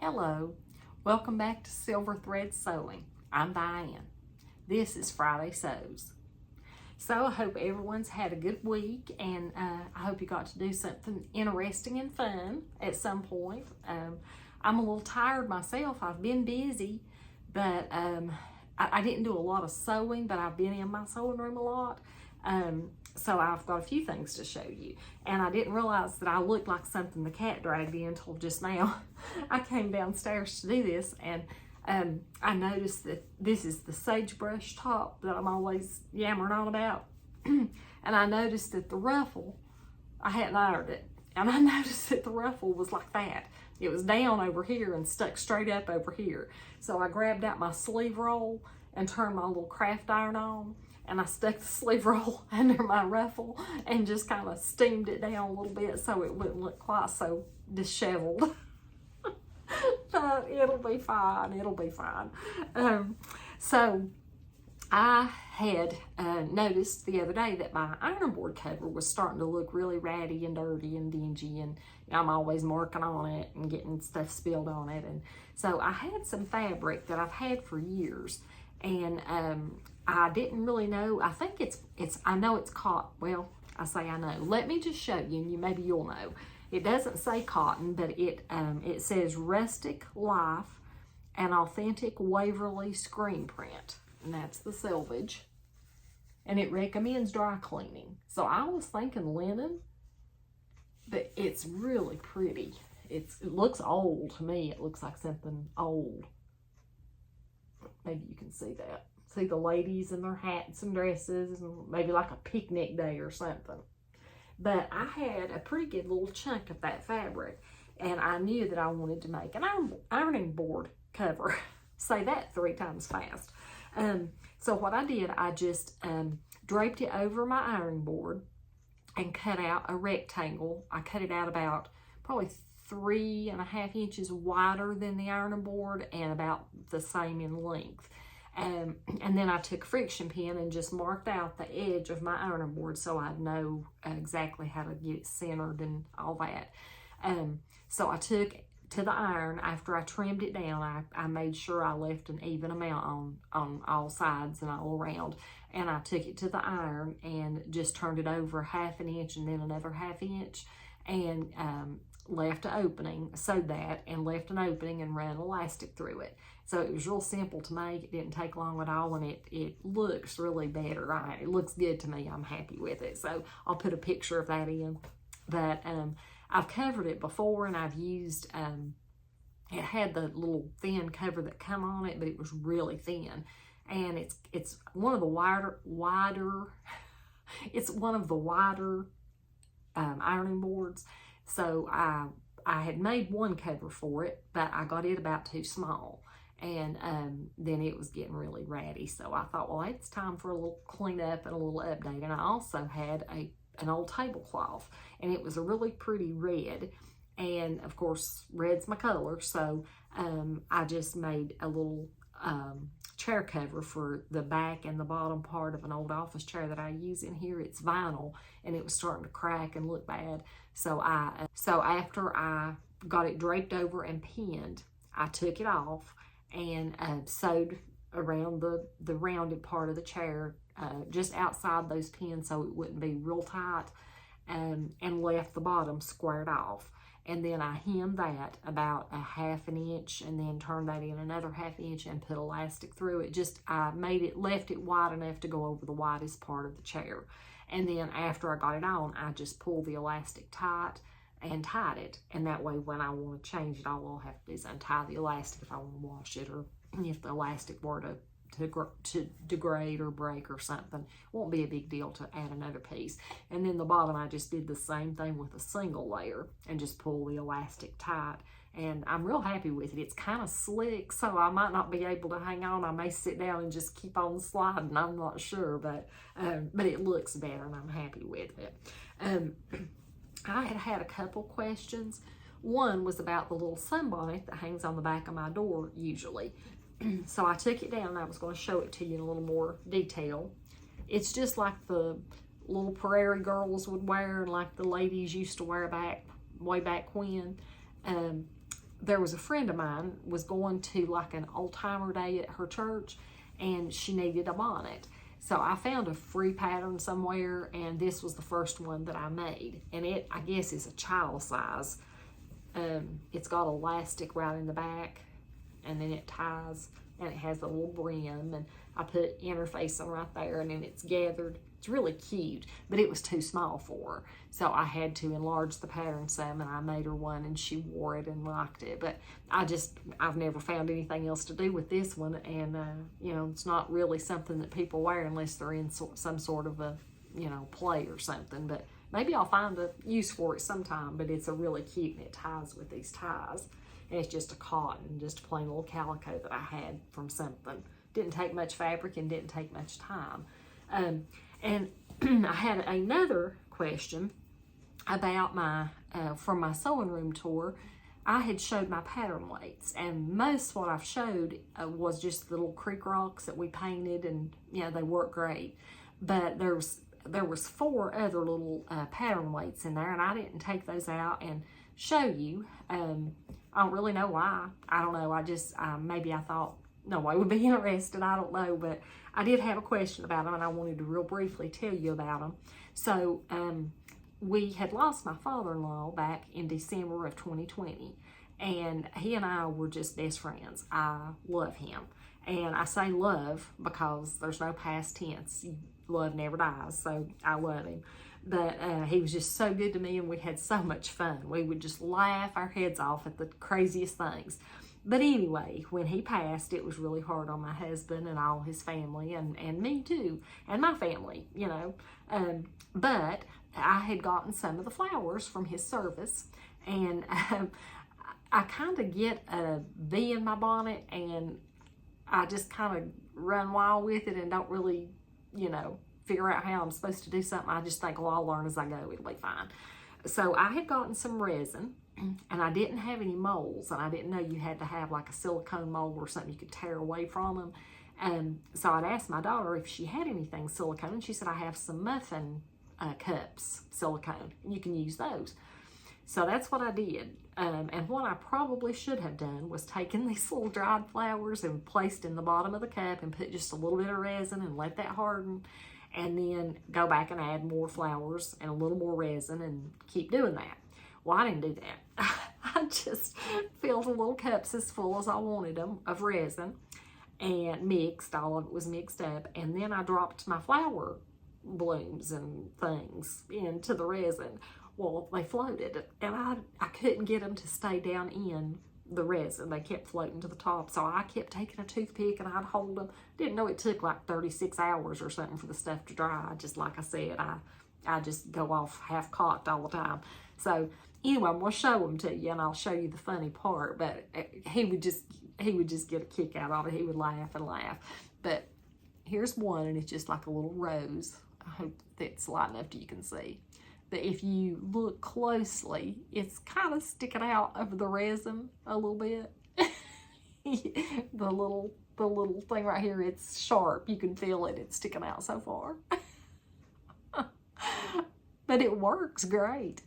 Hello, welcome back to Silver Thread Sewing. I'm Diane. This is Friday Sews. So I hope everyone's had a good week, and I hope you got to do something interesting and fun at some point. I'm a little tired myself. I've been busy, but I didn't do a lot of sewing, but I've been in my sewing room a lot. So I've got a few things to show you. And I didn't realize that I looked like something the cat dragged in until just now. I came downstairs to do this, and I noticed that this is the sagebrush top that I'm always yammering on about. And I noticed that the ruffle, I hadn't ironed it, and I noticed that the ruffle was like that. It was down over here and stuck straight up over here. So I grabbed out my sleeve roll and turned my little craft iron on, and I stuck the sleeve roll under my ruffle and just kind of steamed it down a little bit so it wouldn't look quite so disheveled. But it'll be fine, it'll be fine. So I had noticed the other day that my iron board cover was starting to look really ratty and dirty and dingy, and I'm always marking on it and getting stuff spilled on it. And so I had some fabric that I've had for years, and I didn't really know. I think I know it's cotton. Well, I say I know. Let me just show you, and maybe you'll know. It doesn't say cotton, but it says Rustic Life and Authentic Waverly Screen Print, and that's the selvage. And it recommends dry cleaning. So I was thinking linen, but it's really pretty. It looks old to me. It looks like something old. Maybe you can see that. See the ladies in their hats and dresses, and maybe like a picnic day or something. But I had a pretty good little chunk of that fabric, and I knew that I wanted to make an ironing board cover. Say that 3 times fast. So what I did, I just draped it over my ironing board and cut out a rectangle. I cut it out about probably 3.5 inches wider than the ironing board and about the same in length. And then I took a friction pin and just marked out the edge of my ironing board so I'd know exactly how to get it centered and all that. So I took to the iron, after I trimmed it down, I made sure I left an even amount on all sides and all around. And I took it to the iron and just turned it over 1/2 inch and then another 1/2 inch, and left an opening, sewed that, and left an opening and ran elastic through it. So it was real simple to make. It didn't take long at all, and it looks really better. It looks good to me. I'm happy with it. So I'll put a picture of that in. But I've covered it before, and I've used, it had the little thin cover that come on it, but it was really thin. And it's one of the wider ironing boards. So I had made one cover for it, but I got it about too small. And then it was getting really ratty. So I thought, well, it's time for a little cleanup and a little update. And I also had an old tablecloth, and it was a really pretty red. And of course, red's my color. So I just made a little chair cover for the back and the bottom part of an old office chair that I use in here. It's vinyl, and it was starting to crack and look bad. So after I got it draped over and pinned, I took it off and sewed around the rounded part of the chair, just outside those pins so it wouldn't be real tight, and left the bottom squared off. And then I hemmed that about 1/2 inch and then turned that in another 1/2 inch and put elastic through it. I left it wide enough to go over the widest part of the chair. And then after I got it on, I just pulled the elastic tight and tied it. And that way, when I want to change it, all I'll have to do is untie the elastic if I want to wash it, or if the elastic were to degrade or break or something. It won't be a big deal to add another piece. And then the bottom, I just did the same thing with a single layer and just pull the elastic tight. And I'm real happy with it. It's kind of slick, so I might not be able to hang on. I may sit down and just keep on sliding. I'm not sure, but it looks better, and I'm happy with it. I had a couple questions. One was about the little sunbonnet that hangs on the back of my door usually. So I took it down, and I was going to show it to you in a little more detail. It's just like the little Prairie girls would wear, and like the ladies used to wear way back when. there was a friend of mine was going to like an old timer day at her church, and she needed a bonnet. So I found a free pattern somewhere, and this was the first one that I made. And it, I guess, is a child size. It's got elastic right in the back, and then it ties, and it has a little brim, and I put interfacing right there, and then it's gathered. It's really cute, but it was too small for her. So I had to enlarge the pattern some, and I made her one, and she wore it and liked it. But I've never found anything else to do with this one, and you know, it's not really something that people wear unless they're in some sort of a, you know, play or something. But maybe I'll find a use for it sometime. But it's a really cute, and it ties with these ties. And it's just a cotton, just a plain little calico that I had from something. Didn't take much fabric and didn't take much time. And I had another question about my, from my sewing room tour. I had showed my pattern weights, and most what I've showed was just the little creek rocks that we painted, and you know, they work great. But there was 4 other little pattern weights in there, and I didn't take those out and show you. I don't really know why. I don't know. I just, maybe I thought nobody would be interested. I don't know, but I did have a question about them, and I wanted to real briefly tell you about them. So we had lost my father-in-law back in December of 2020, and he and I were just best friends. I love him, and I say love because there's no past tense. Love never dies, so I love him. But he was just so good to me, and we had so much fun. We would just laugh our heads off at the craziest things. But anyway, when he passed, it was really hard on my husband and all his family, and me too, and my family, you know. But I had gotten some of the flowers from his service, and I kind of get a V in my bonnet, and I just kind of run wild with it and don't really, you know, figure out how I'm supposed to do something. I just think, well, I'll learn as I go. It'll be fine. So I had gotten some resin, and I didn't have any molds, and I didn't know you had to have like a silicone mold or something you could tear away from them. And so I'd asked my daughter if she had anything silicone, and she said, I have some muffin cups, silicone, and you can use those. So that's what I did. And what I probably should have done was taken these little dried flowers and placed in the bottom of the cup and put just a little bit of resin and let that harden, and then go back and add more flowers and a little more resin and keep doing that. Well, I didn't do that. I just filled the little cups as full as I wanted them of resin, and mixed, all of it was mixed up, and then I dropped my flower blooms and things into the resin. Well, they floated, and I couldn't get them to stay down in the resin. They kept floating to the top, so I kept taking a toothpick and I'd hold them. Didn't know it took like 36 hours or something for the stuff to dry. Just like I said, I just go off half-cocked all the time. So anyway, I'm going to show them to you, and I'll show you the funny part, but he would just get a kick out of it. He would laugh and laugh. But here's one, and it's just like a little rose. I hope that's light enough that you can see. But if you look closely, it's kind of sticking out of the resin a little bit. the little thing right here, it's sharp. You can feel it. It's sticking out so far. But it works great.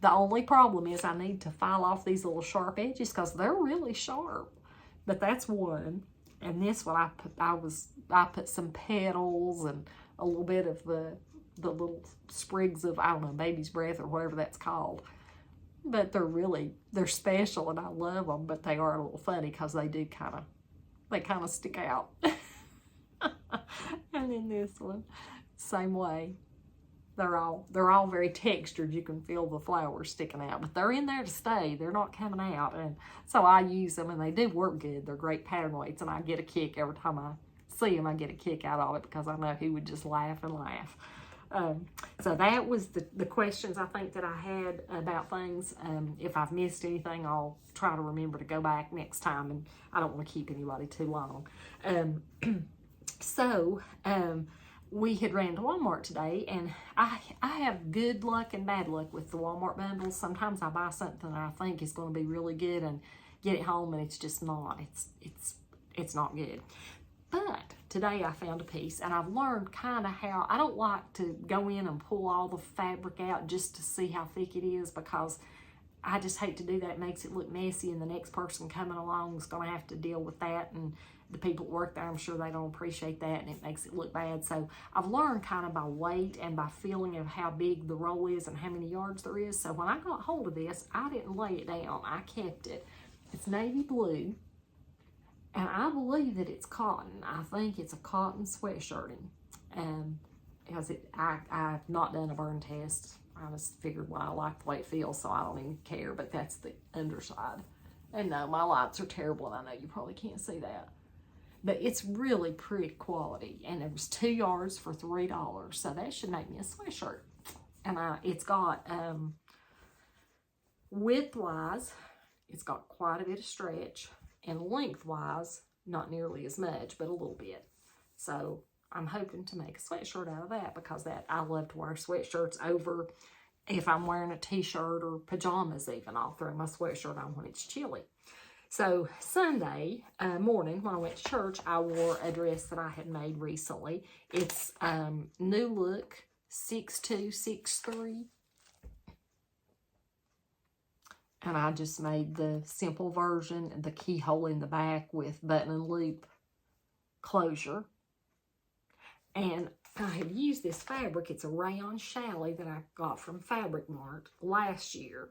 The only problem is I need to file off these little sharp edges because they're really sharp. But that's one. And this one, I put some petals and a little bit of the little sprigs of, I don't know, baby's breath or whatever that's called. But they're special, and I love them, but they are a little funny because they do kind of stick out. And then this one, same way. They're all very textured. You can feel the flowers sticking out, but they're in there to stay. They're not coming out. And so I use them, and they do work good. They're great pattern weights, and I get a kick every time I see them. I get a kick out of it because I know he would just laugh and laugh. So that was the questions I think that I had about things. If I've missed anything, I'll try to remember to go back next time, and I don't want to keep anybody too long. We had ran to Walmart today, and I have good luck and bad luck with the Walmart bundles. Sometimes I buy something that I think is going to be really good and get it home, and it's just not. It's not good. But today I found a piece, and I've learned kind of how, I don't like to go in and pull all the fabric out just to see how thick it is, because I just hate to do that. It makes it look messy, and the next person coming along is going to have to deal with that, and the people that work there, I'm sure they don't appreciate that, and it makes it look bad. So I've learned kind of by weight and by feeling of how big the roll is and how many yards there is. So when I got hold of this, I didn't lay it down. I kept it. It's navy blue, and I believe that it's cotton. I think it's a cotton sweatshirting. Because I've not done a burn test. I just figured, well, I like the way it feels, so I don't even care, but that's the underside. And no, my lights are terrible, and I know you probably can't see that. But it's really pretty quality, and it was 2 yards for $3, so that should make me a sweatshirt. And it's got, width-wise, it's got quite a bit of stretch, and length-wise, not nearly as much, but a little bit. So I'm hoping to make a sweatshirt out of that, because I love to wear sweatshirts over, if I'm wearing a t-shirt or pajamas even, I'll throw my sweatshirt on when it's chilly. So Sunday morning when I went to church, I wore a dress that I had made recently. It's Newlook 6263. And I just made the simple version, the keyhole in the back with button and loop closure. And I have used this fabric. It's a rayon challis that I got from Fabric Mart last year.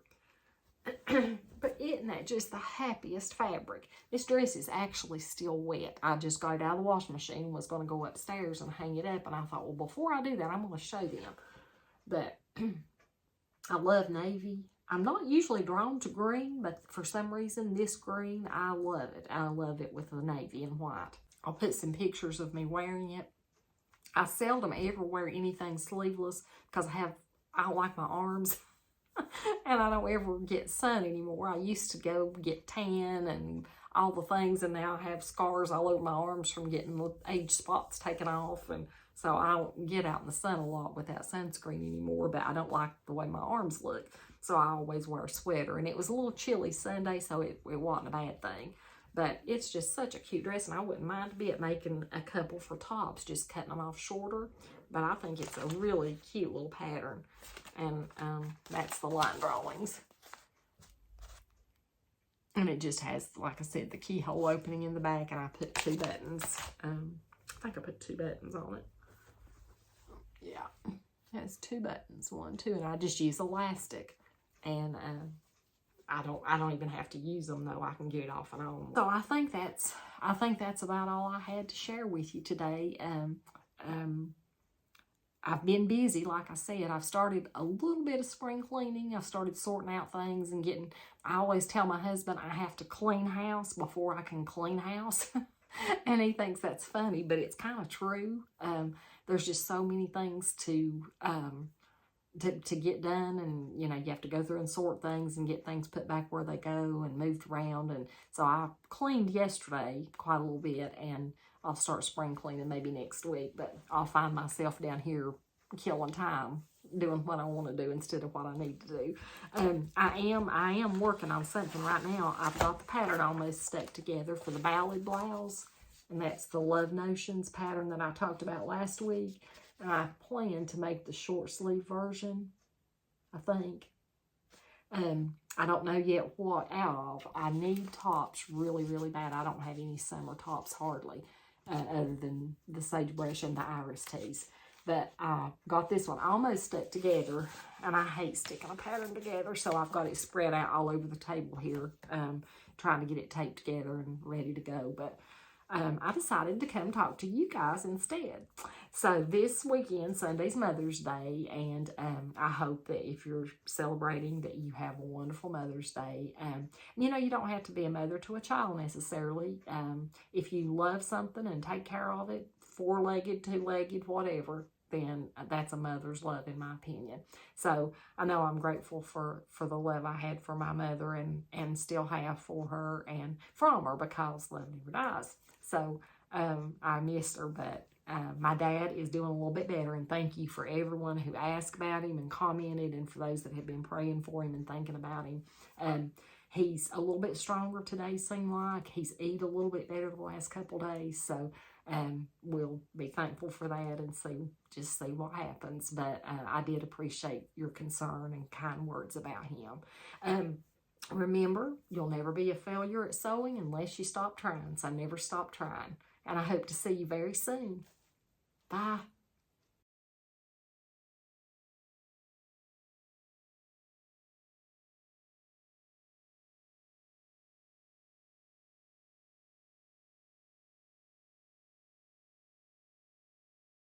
But isn't that just the happiest fabric? This dress is actually still wet. I just got it out of the washing machine and was going to go upstairs and hang it up. And I thought, well, before I do that, I'm going to show them that I love navy. I'm not usually drawn to green, but for some reason, this green, I love it. I love it with the navy and white. I'll put some pictures of me wearing it. I seldom ever wear anything sleeveless because I don't like my arms. And I don't ever get sun anymore. I used to go get tan and all the things, and now I have scars all over my arms from getting the age spots taken off. And so I don't get out in the sun a lot without sunscreen anymore, but I don't like the way my arms look. So I always wear a sweater. And it was a little chilly Sunday, so it wasn't a bad thing. But it's just such a cute dress, and I wouldn't mind a bit making a couple for tops, just cutting them off shorter. But I think it's a really cute little pattern. And that's the line drawings. And it just has, like I said, the keyhole opening in the back, and I put 2 buttons. I think I put 2 buttons on it. Yeah, it has 2 buttons, 1, 2, and I just use elastic. And I don't even have to use them, though. I can get it off and on. So I think that's about all I had to share with you today. I've been busy, like I said. I've started a little bit of spring cleaning. I've started sorting out things and I always tell my husband I have to clean house before I can clean house. And he thinks that's funny, but it's kind of true. There's just so many things to get done, and you have to go through and sort things and get things put back where they go and moved around. And so I cleaned yesterday quite a little bit, and I'll start spring cleaning maybe next week, but I'll find myself down here killing time doing what I want to do instead of what I need to do. I am working on something right now. I've got the pattern almost stuck together for the ballad blouse, and that's the Love Notions pattern that I talked about last week. And I plan to make the short sleeve version, I think. I don't know yet what out of. I need tops really, really bad. I don't have any summer tops hardly, other than the sagebrush and the iris tees. But I got this one almost stuck together, and I hate sticking a pattern together, so I've got it spread out all over the table here, trying to get it taped together and ready to go. But I decided to come talk to you guys instead. So this weekend, Sunday's Mother's Day, and I hope that if you're celebrating that you have a wonderful Mother's Day. You don't have to be a mother to a child necessarily. If you love something and take care of it, 4-legged, 2-legged, whatever, then that's a mother's love, in my opinion. So I know I'm grateful for the love I had for my mother and still have for her and from her, because love never dies. So I missed her, but my dad is doing a little bit better, and thank you for everyone who asked about him and commented, and for those that have been praying for him and thinking about him. He's a little bit stronger today, seemed like. He's eat a little bit better the last couple days, so we'll be thankful for that and just see what happens. But I did appreciate your concern and kind words about him. Remember, you'll never be a failure at sewing unless you stop trying, so never stop trying. And I hope to see you very soon. Bye.